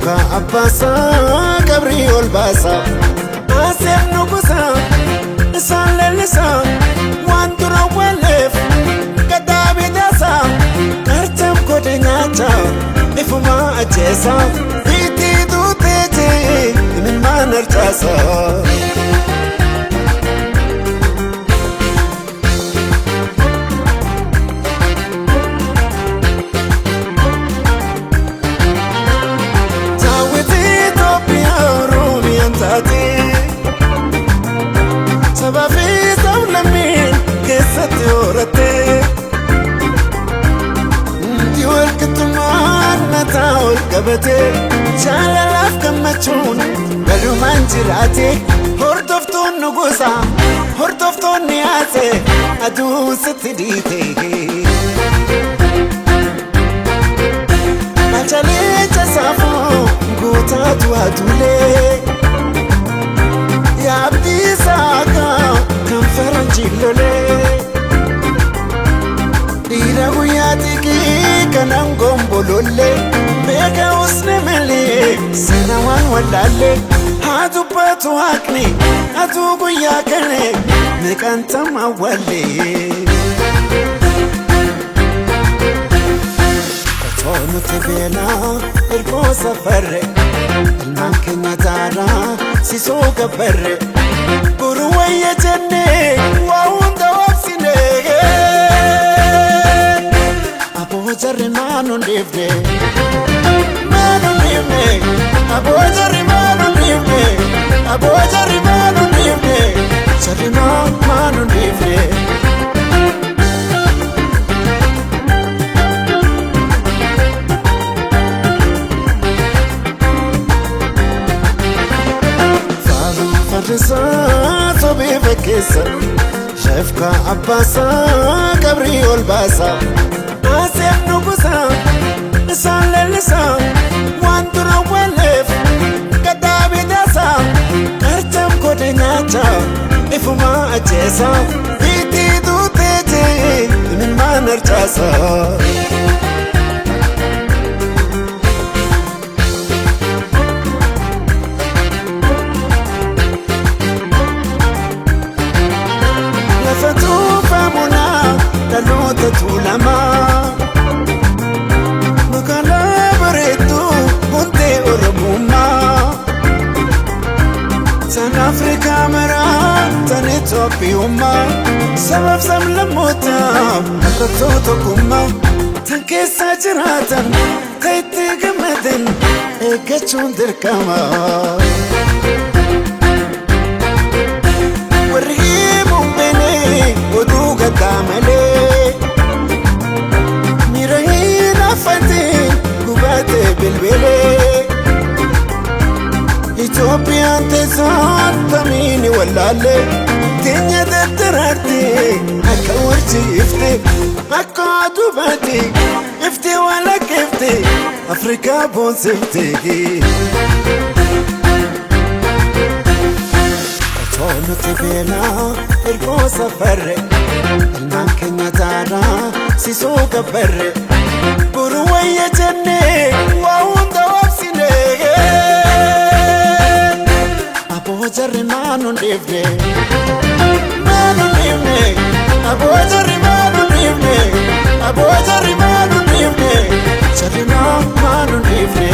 Shefka Abbasa Gabriel Basa Asem Nugusa San Lelisa Wantura Walef Kadabi Dasa Kartam Kodinata Ifuma Ajesa Iti Dutete Min Manar Chasa Shalalaf kamachun galuman jirate hordofton nugusa hordofton niate adu satidite Machale chasafu guta tu adule ya abdi saka kamfaranjilole Ira huyatiki kanangombolole Mega usne mele Sinawan walale Hatu patu hakni Hatu guyakane Mekantam awale Katono tebela Irko safare Ilman kenya dara Siso gabare Buruwaye jenne Wahunda wapsine Abo jarre manu ndivde Abojari manu nifne Abojari manu nifne Sarima manu nifne Faru Farisa Tobi Fakisa Shefka Abbasa Gabriel Basa Asem Nugusa San Lelisa Wantura Walef Kadabi Dasa Kartam Kodinata Ifuma Ajesa Iti Dutete Min Manar Chasa Lafatu famuna Talota tulama Africa mera tan Ethiopia sabab sam lamota alto kuma tan kesa jiratan kayt gamadan ekachun dirkama warhibu bene oduga tamale mirahina fati gubate bilbile Ethiopia tezan tamini walale Tinya datarati Akka warji ifti Akka adubati Ifti wala kifti Afrika bon sifti Katono tibela Irko safare Ilman kenya dara Siso gabare Buruwaye jenne Wahunda wapsine Abojari manu nifne Manu nifne Abojari manu nifne Abojari manu nifne Sarima manu nifne